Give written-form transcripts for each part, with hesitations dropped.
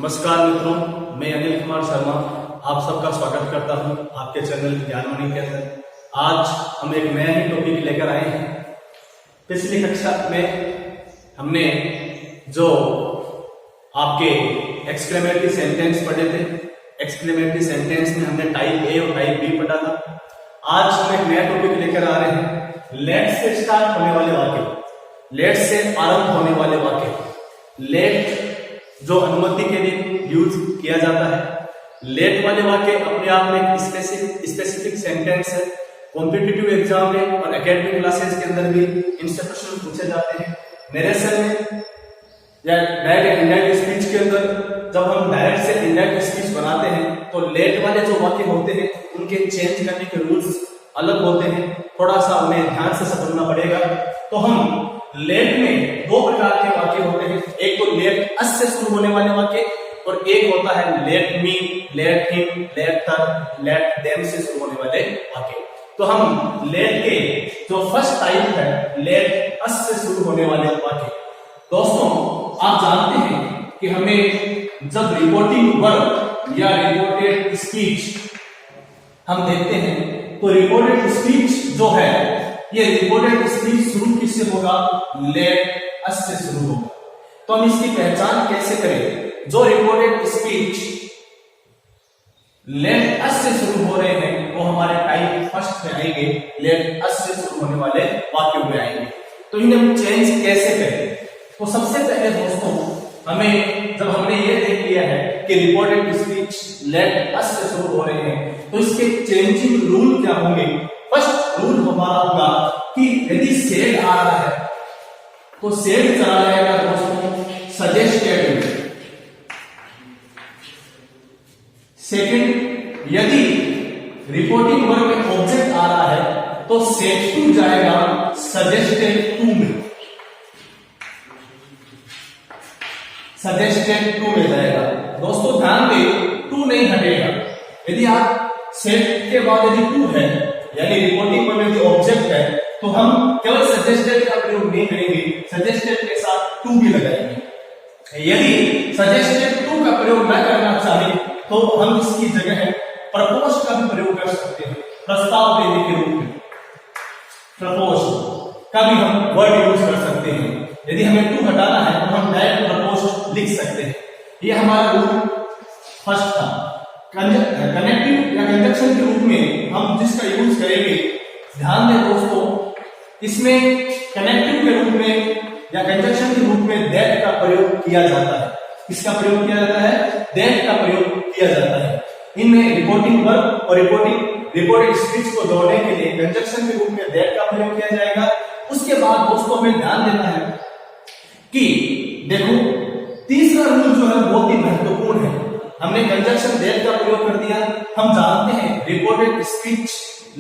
नमस्कार मित्रों, मैं अनिल कुमार शर्मा आप सबका स्वागत करता हूं आपके चैनल ज्ञानवाणी के अंदर। आज हम एक नया ही टॉपिक लेकर आए हैं। पिछली कक्षा में हमने जो आपके एक्सक्लेमेटरी सेंटेंस पढ़े थे, एक्सक्लेमेटरी सेंटेंस में हमने टाइप ए और टाइप बी पढ़ा था। आज हम एक नया टॉपिक लेकर आ रहे हैं, लेट से स्टार्ट होने वाले वाक्य, लेट से आरंभ होने वाले वाक्य। लेट जो अनुमति के लिए यूज किया जाता है। लेट वाले वाक्य अपने आप में एक स्पेसिफिक सेंटेंस है। कॉम्पिटिटिव एग्जाम में और एकेडमिक क्लासेस के अंदर भी इनसे प्रश्न पूछे जाते हैं। नरेशन में या डायरेक्ट इनडायरेक्ट स्पीच के अंदर जब हम डायरेक्ट से इनडायरेक्ट स्पीच बनाते हैं तो लेट वाले जो वाक्य होते हैं उनके चेंज करने के रूल्स अलग होते हैं, थोड़ा सा उन्हें ध्यान से समझना पड़ेगा। तो हम लेट में दो प्रकार के वाक्य होते हैं, एक तो लेट अस से शुरू होने वाले वाक्य और एक होता है let me, let him, let her, let them से शुरू होने वाले वाक्य। तो हम लेट के जो फर्स्ट टाइप है लेट अस से शुरू होने वाले वाक्य। दोस्तों आप जानते हैं कि हमें जब रिपोर्टिंग वर्ब या रिपोर्टेड स्पीच हम देखते हैं तो रिपोर्टेड स्पीच जो है ये रिपोर्टेड स्पीच शुरू किससे होगा? लेट अस से शुरू होगा। तो हम इसकी पहचान कैसे करें? जो रिपोर्टेड स्पीच लेट अस से शुरू हो रहे हैं वो हमारे टाइप फर्स्ट में आएंगे, लेट अस से शुरू होने वाले वाक्यों में आएंगे। तो इन्हें हम चेंज कैसे करें? तो सबसे पहले दोस्तों हमें जब हमने ये देख लिया है कि रिपोर्टेड स्पीच लेट अस से शुरू हो रहे हैं तो इसके चेंजिंग रूल क्या होंगे? फर्स्ट रूल हमारा होगा कि यदि सेड आ रहा है तो सेड चला जाएगा दोस्तों सजेस्टेड में। सेकंड, यदि रिपोर्टिंग वर्ब में ऑब्जेक्ट आ रहा है तो सेड टू जाएगा सजेस्टेड टू में, सजेस्टेड टू में जाएगा। दोस्तों ध्यान दें टू नहीं हटेगा। यदि आप सेड के बाद यदि टू है यानी रिपोर्टिंग वर्ब में ऑब्जेक्ट है तो हम केवल सजेस्टेड का प्रयोग नहीं करेंगे, सजेस्टेड के साथ टू भी लगाएंगे। यदि सजेस्टेड टू का प्रयोग न करना चाहे तो हम इसकी जगह प्रपोज का भी प्रयोग कर सकते हैं, प्रस्ताव देने के रूप में प्रपोज का भी हम वर्ड यूज कर सकते हैं। यदि हमें टू हटाना है तो हम डायरेक्ट प्रपोज लिख सकते हैं। यह हमारा रूल फर्स्ट था। कनेक्टिव या कंजक्शन के रूप में हम जिसका यूज करेंगे, ध्यान दें दोस्तों इसमें कनेक्टिव के रूप में या कंजक्शन के रूप में दैट का प्रयोग किया जाता है। किसका प्रयोग किया जाता है? दैट का प्रयोग किया जाता है। इनमें रिपोर्टिंग वर्ब और रिपोर्टेड स्पीच को जोड़ने के लिए कंजक्शन के रूप में दैट का प्रयोग किया जाएगा। उसके बाद दोस्तों हमें ध्यान देना है कि देखो तीसरा रूल जो है बहुत ही महत्वपूर्ण है। हमने कंजक्शन दैट का प्रयोग कर दिया। हम जानते हैं रिपोर्टेड स्पीच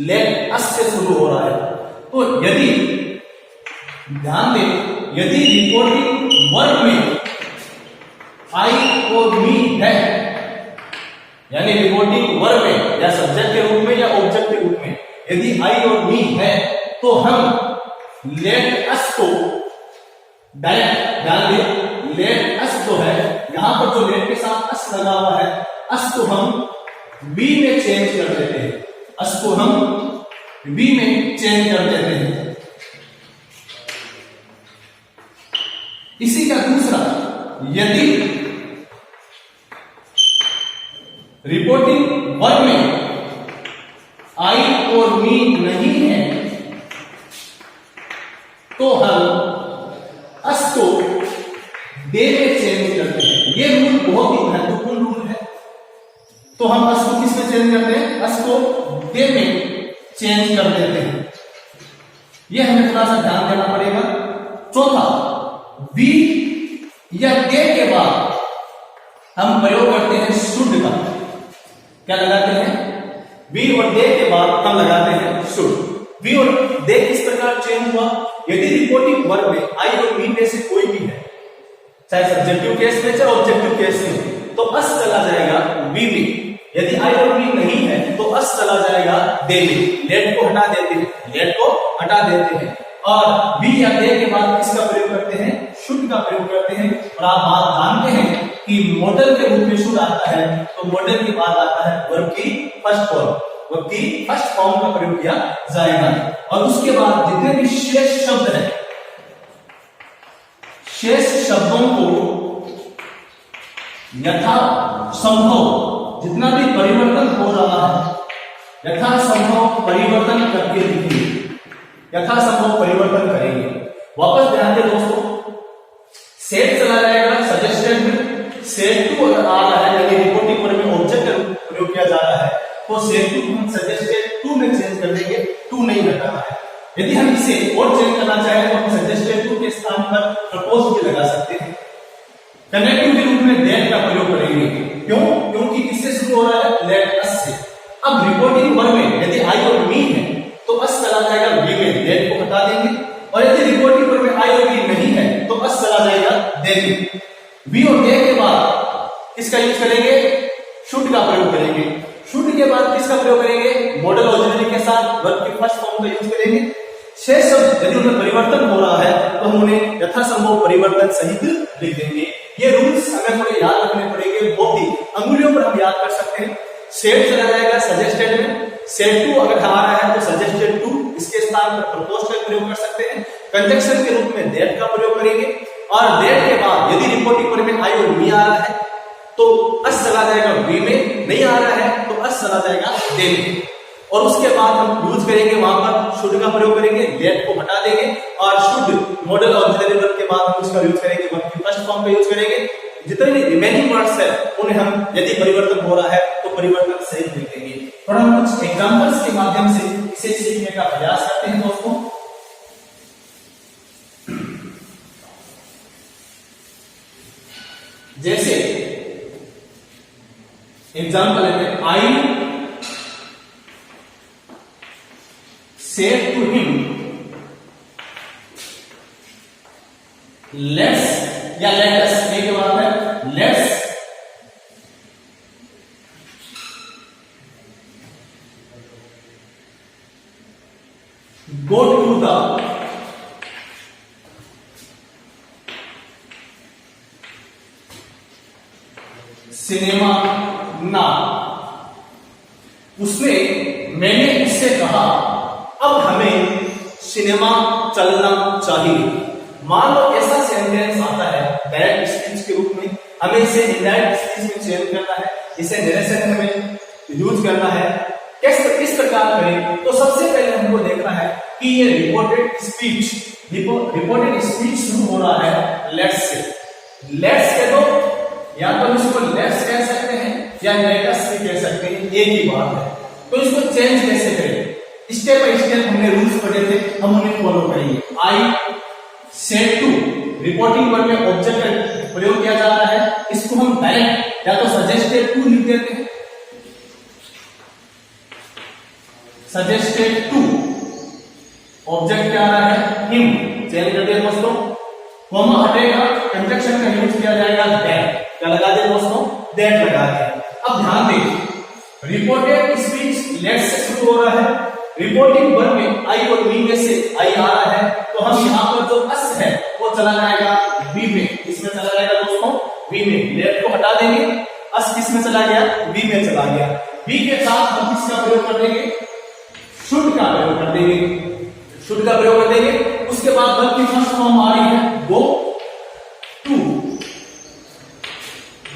लेट अस से शुरू हो रहा है। तो यदि ध्यान दें यदि रिपोर्टिंग वर्ब में आई और मी है यानी रिपोर्टिंग वर्ब में या सब्जेक्ट के रूप में या ऑब्जेक्ट के रूप में यदि आई और मी है तो हम लेट अस को डायरेक्ट, ध्यान दें लेट अस जो है यहां पर जो लेट के साथ अस लगा हुआ है अस को हम बी में चेंज कर देते हैं, अस को हम बी में चेंज कर देते हैं। इसी का दूसरा, यदि रिपोर्टिंग वर्ब में आई और मी नहीं है तो हम अस को दे में चेंज करते हैं। ये रूल बहुत ही महत्वपूर्ण रूल है। तो हम अस को किस में चेंज करते हैं? अस को दे में चेंज कर देते हैं। यह हमें थोड़ा सा ध्यान देना पड़ेगा। चौथा, बी या दे के बाद हम प्रयोग करते हैं शुड का। क्या लगाते हैं? बी और दे के बाद हम लगाते हैं शुड। बी और दे किस प्रकार चेंज हुआ? यदि रिपोर्टिंग वर्ब में आई और मी में से कोई भी है, चाहे सब्जेक्टिव केस में चाहे ऑब्जेक्टिव केस में, तो अस चला जाएगा बी में। यदि आई और मी नहीं है तो अस चला जाएगा दे में। लेट को हटा देते हैं, लेट को हटा देते हैं और बी या दे के बाद किसका प्रयोग करते हैं? शुड का प्रयोग करते हैं। और आप बात जानते हैं कि मॉडल के रूप में शुड आता है तो मॉडल के बाद आता है वर्ब की फर्स्ट फॉर्म, वर्ब की फर्स्ट फॉर्म का प्रयोग किया जाएगा। और उसके बाद जितने भी शेष शब्द हैं, शेष शब्दों को यथा संभव जितना भी परिवर्तन हो रहा है यथा संभव परिवर्तन करके दिखेंगे, यथा संभव परिवर्तन करेंगे। वापस ध्यान दें दोस्तों, सेट चला जाएगा सजेस्टेड में, सेट टू अगर आ रहा है यानी रिपोर्टिंग वर्ब में ऑब्जेक्ट प्रयोग किया जा रहा है तो सेट टू हम सजेस्टेड टू में चेंज कर देंगे, टू नहीं हटाना है। यदि हम इसे और चेंज करना चाहें तो हम सजेस्टेड टू के स्थान पर प्रपोज भी लगा सकते हैं। कनेक्टिव के रूप में दैट का प्रयोग करेंगे, क्यों? क्योंकि किससे शुरू हो रहा है? लेट अस से। अब रिपोर्टिंग वर्ब में यदि आई और मी है तो अस चला जाएगा वी में, दैट को हटा देंगे। और यदि रिपोर्टिंग वर्ब में आई और वी नहीं है तो अस चला जाएगा देन में। वी और दे के बाद किसका यूज करेंगे? शुड का प्रयोग करेंगे। शुड के बाद किसका प्रयोग करेंगे? मॉडल ऑक्सिलरी के साथ वर्ब की फर्स्ट फॉर्म का यूज करेंगे। शेष शब्द यदि उनमें परिवर्तन हो रहा है तो हम उन्हें यथासंभव परिवर्तन सहित लिख देंगे। ये रूल्स हमें थोड़े याद रखने पड़ेंगे, बहुत ही अंगुलियों पर हम याद कर सकते हैं। सेट चला जाएगा सजेस्टेड में, सेट टू अगर आ रहा है तो सजेस्टेड टू, इसके स्थान पर प्रपोज का प्रयोग कर सकते हैं। कंजंक्शन के रूप में दैट का प्रयोग करेंगे और दैट के बाद यदि रिपोर्टिंग वर्ब में आई और मी आ रहा है तो अस चला जाएगा वी में, नहीं आ रहा है तो अस चला जाएगा दे में। और उसके बाद हम यूज करेंगे वहां पर शुड का प्रयोग करेंगे, दैट को हटा देंगे और शुड मॉडल ऑक्सिलरी वर्ब के बाद हम उसका यूज करेंगे, वर्ब की फर्स्ट फॉर्म का यूज करेंगे। जितने भी रिमेनिंग वर्ड्स है उन्हें हम यदि परिवर्तन हो रहा है तो परिवर्तन सहित लिख देंगे। और हम कुछ एग्जांपल्स के माध्यम से इसे सीखने का प्रयास करते हैं दोस्तों। जैसे एग्जांपल लेते हैं, आई said to him let's या let us, एक बात है let's go to the cinema now। उसने मैंने उससे कहा अब हमें सिनेमा चलना चाहिए। मान लो ऐसा सेंटेंस आता है डायरेक्ट स्पीच के रूप में, हमें इसे इनडायरेक्ट स्पीच में चेंज करना है, इसे नरेशन में यूज करना है। किस प्रकार करें? तो सबसे पहले हमको देखना है कि ये रिपोर्टेड स्पीच शुरू हो रहा है लेट्स से। लेट्स कह दो, या तो इसको लेट्स कह सकते हैं या लेट अस भी कह सकते हैं, एक ही बात है। तो इसको चेंज कैसे करें? स्टेप बाय स्टेप हमने रूल्स पढ़े थे, हम उन्हें फॉलो करेंगे। I said to, reporting verb में ऑब्जेक्ट का प्रयोग किया जा रहा है, इसको हम डायरेक्ट या तो सजेस्टेड टू लिख देते हैं, सजेस्टेड टू। ऑब्जेक्ट क्या आ रहा है? हिम, चेंज कर दिया दोस्तों, कॉमा हटेगा, कंजंक्शन का यूज किया जाएगा दैट। क्या लगा दे दोस्तों? दैट लगा दिया। अब ध्यान दें, रिपोर्टेड स्पीच लेट्स से शुरू हो रहा है, रिपोर्टिंग वर्ब में आई और वी में से आई आ रहा है तो हम यहाँ पर जो अस है वो चला जाएगा वी में, इसमें चला जाएगा दोस्तों वी में। लेट को हटा देंगे, अस किस में चला गया? वी में चला गया। वी के साथ हम किसका प्रयोग कर देंगे? शुड का प्रयोग कर देंगे, शुड का प्रयोग कर देंगे। उसके बाद वर्ब की फर्स्ट फॉर्म आ रही है गो टू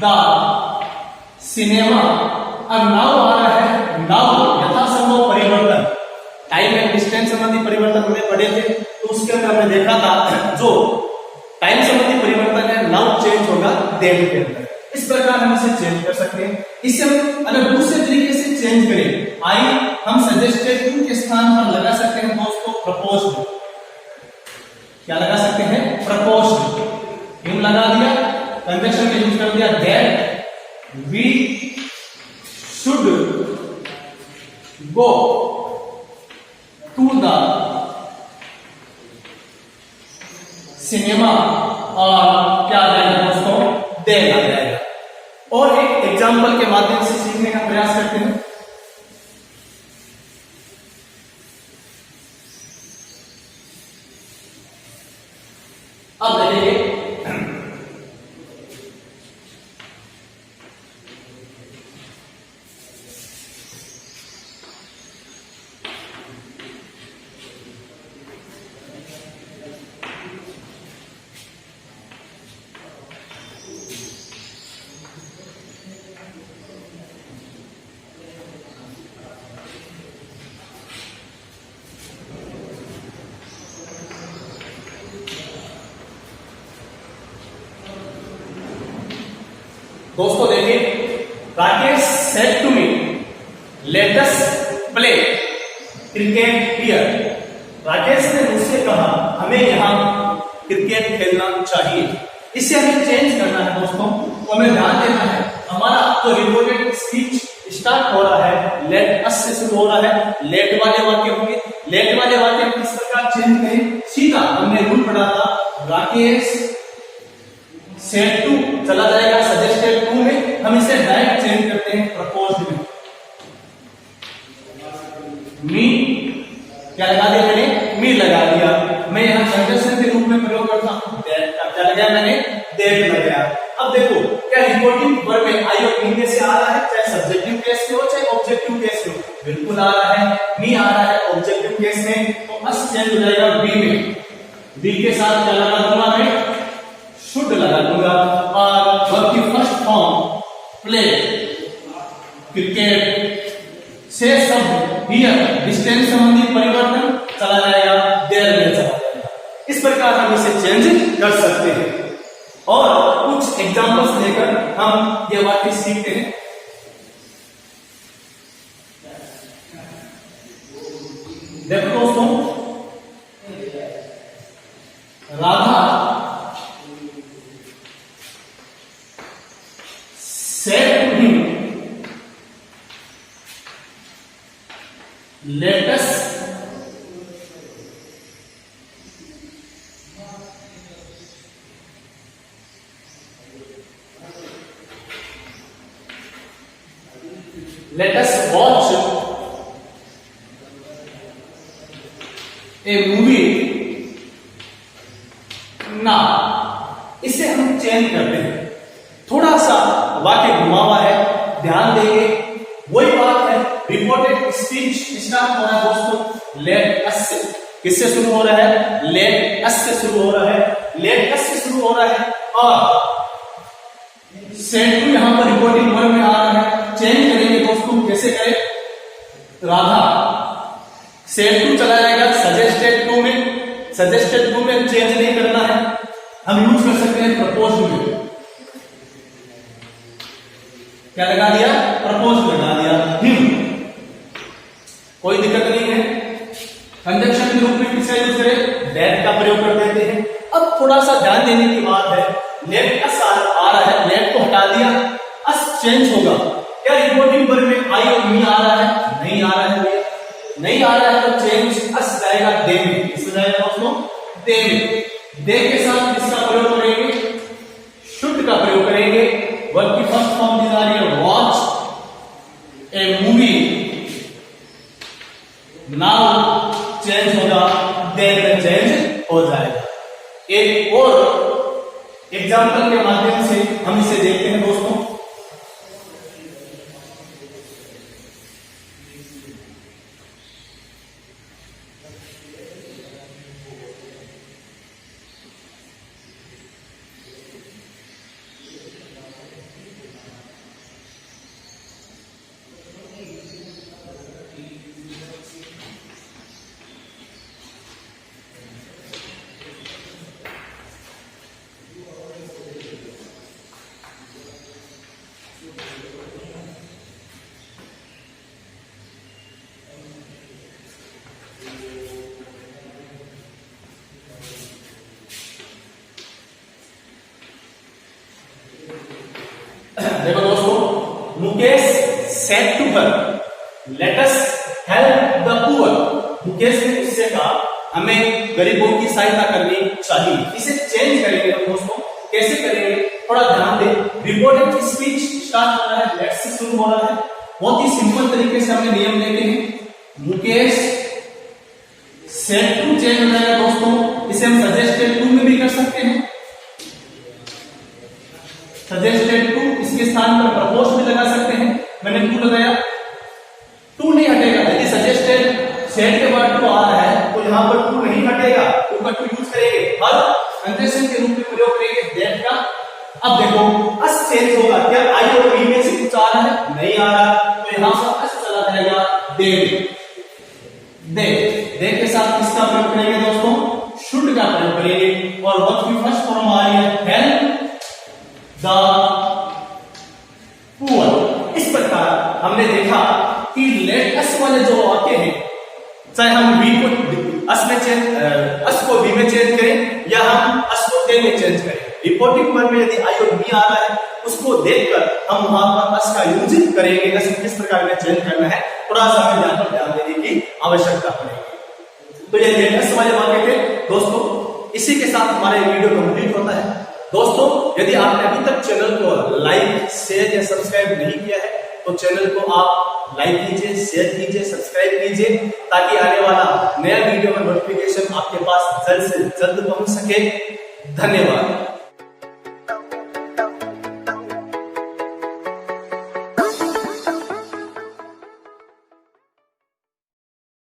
द सिनेमा। अब नाउ आ रहा है, नाउ यथासंभव परिवर्तन, टाइम एंड डिस्टेंस संबंधी परिवर्तन हमने पढ़े थे तो उसके अंदर हमने देखा था जो टाइम संबंधी परिवर्तन है नाउ चेंज होगा देट के अंदर। इस प्रकार हम इसे चेंज कर सकते हैं। इसे हम अगर दूसरे तरीके से चेंज करें, आई हम सजेस्टेड टू के स्थान पर लगा सकते हैं दोस्तों प्रपोज्ड। क्या लगा सकते हैं? प्रपोज्ड। हिम लगा दिया, कंजंक्शन का यूज कर दिया that we should go to the cinema और क्या जाएगा दोस्तों? देर आ जाएगा। और एक एग्जाम्पल के माध्यम से सीखने का प्रयास करते हैं। अब देखेंगे दोस्तों देखिए, Rakesh said to me let us play cricket here. Rakesh ने मुझसे कहा हमें यहाँ क्रिकेट खेलना चाहिए। इसे हमें चेंज करना है दोस्तों, तो हमें ध्यान देना है। हमारा जो रिपोर्टेड स्पीच स्टार्ट हो रहा है लेट अस से शुरू हो रहा है, लेट वाले वाक्य होंगे। लेट वाले वाक्य हम किस प्रकार चेंज करें? सीधा हमने रूल पढ़ा था, राकेश सेड टू चला जाएगा सजेस्टेड टू में, हम इसे डायरेक्ट चेंज करते हैं प्रपोज्ड में। मी क्या लगा दिया मैंने? मी लगा दिया। मैं यहाँ कंजंक्शन के रूप में प्रयोग करता हूँ, क्या लगाया मैंने? दैट लगाया। अब देखो, क्या रिपोर्टिंग वर्ब में आई और इनमें से आ रहा है, चाहे सब्जेक्टिव केस में हो चाहे ऑब्जेक्टिव केस में हो? बिल्कुल आ रहा है। मी आ रहा है ऑब्जेक्टिव केस में, तो अस चेंज हो जाएगा बी में। बी के साथ क्या लगा दूंगा मैं? शुड लगा दूंगा। और वर्ब की फर्स्ट फॉर्म प्ले क्रिकेट से शब्द हियर डिस्टेंस संबंधी परिवर्तन चला जाएगा, देयर में चला जाएगा। इस प्रकार हम इसे चेंज कर सकते हैं। और कुछ एग्जांपल्स लेकर हम ये वाक्य सीखते हैं। देखो दोस्तों, Radha said to him let us watch a movie now। इसे हम चेंज करते हैं, थोड़ा सा वाक्य घुमा हुआ है, ध्यान देंगे। वही बात है, रिपोर्टेड स्पीच स्टार्ट हो रहा है दोस्तों लेट अस से। किससे शुरू हो रहा है? लेट अस से शुरू हो रहा है। लेट अस से शुरू हो रहा है और सेड टू यहां पर रिपोर्टिंग वर्ब में आ रहा है। चेंज करेंगे दोस्तों, कैसे करें? राधा सेड टू चला जाएगा सजेस्टेड टू में। सजेस्टेड टू में चेंज नहीं करना है, हम यूज कर सकते हैं प्रपोज्ड में। क्या लगा दिया? प्रपोज लगा दिया। कोई दिक्कत नहीं है। कंजंक्शन के रूप में किसका यूज करें? दैट का प्रयोग कर देते हैं। अब थोड़ा सा ध्यान देने की बात है, लेट अस आ रहा है, लेट को हटा दिया, अस चेंज होगा। क्या रिपोर्टिंग वर्ब में आई और मी आ रहा है? नहीं आ रहा है। नहीं आ रहा है तो चेंज अस जाएगा दे में। किस जाएगा दोस्तों? दे में। दे के साथ किसका प्रयोग करेंगे? शुड का प्रयोग करेंगे। वर्ब की फर्स्ट फॉर्म दी जा रही है वॉच ए मूवी, नाउ चेंज होगा, देर में चेंज हो जाएगा। एक और एग्जाम्पल के माध्यम से हम इसे देखते हैं दोस्तों। देखो दोस्तों, Mukesh said to her let us help the poor. Mukesh ने उससे कहा हमें गरीबों की सहायता करनी चाहिए। इसे चेंज करेंगे हम दोस्तों, कैसे करेंगे? थोड़ा ध्यान दें। रिपोर्टेड स्पीच स्टार्ट हो रहा है, लेट से शुरू हो रहा है। बहुत ही सिंपल तरीके से हमने नियम लेते हैं। मुकेश सेड टू चेंज हो जाएगा दोस्तों। इसे हम सजेस्टेड टू में भी कर सकते हैं। सजेस्टेड टू, इसके स्थान पर प्रपोज भी लगा सकते हैं। मैंने टू लगाया, टू नहीं हटेगा। यदि सजेस्टेड सेड के बाद टू आ रहा है तो यहाँ पर टू नहीं हटेगा, टू का टू यूज करेंगे, हर कंजंक्शन के रूप में प्रयोग करेंगे दैट का। अब देखो, अस चेंज होगा। क्या आई और बी में से कुछ आ रहा है? नहीं आ रहा, तो यहाँ पर अस चला जाएगा दे। दे के साथ किसका प्रयोग करेंगे दोस्तों? शुड का प्रयोग करेंगे। और वर्ब की फर्स्ट फॉर्म आ रही है हेल्प द हमने देखा कि लेट अस वाले जो वाक्य हैं, चाहे हम वी को अस में चेंज, अस को वी में चेंज करें या हम अस को दे में चेंज करें, रिपोर्टिंग फॉर्म में यदि आई और मी आ रहा है उसको देखकर हम वहां पर अस का यूज करेंगे, अस किस प्रकार में चेंज करना है, थोड़ा सा हमें ध्यान पर ध्यान देने की आवश्यकता पड़ेगी। तो ये लेट अस वाले वाक्य थे दोस्तों। इसी के साथ हमारा ये वीडियो कंप्लीट होता है। दोस्तों यदि आपने अभी तक चैनल को लाइक, शेयर या सब्सक्राइब नहीं किया है तो चैनल को आप लाइक कीजिए, शेयर कीजिए, सब्सक्राइब कीजिए, ताकि आने वाला नया वीडियो का नोटिफिकेशन आपके पास जल्द से जल्द पहुंच सके। धन्यवाद।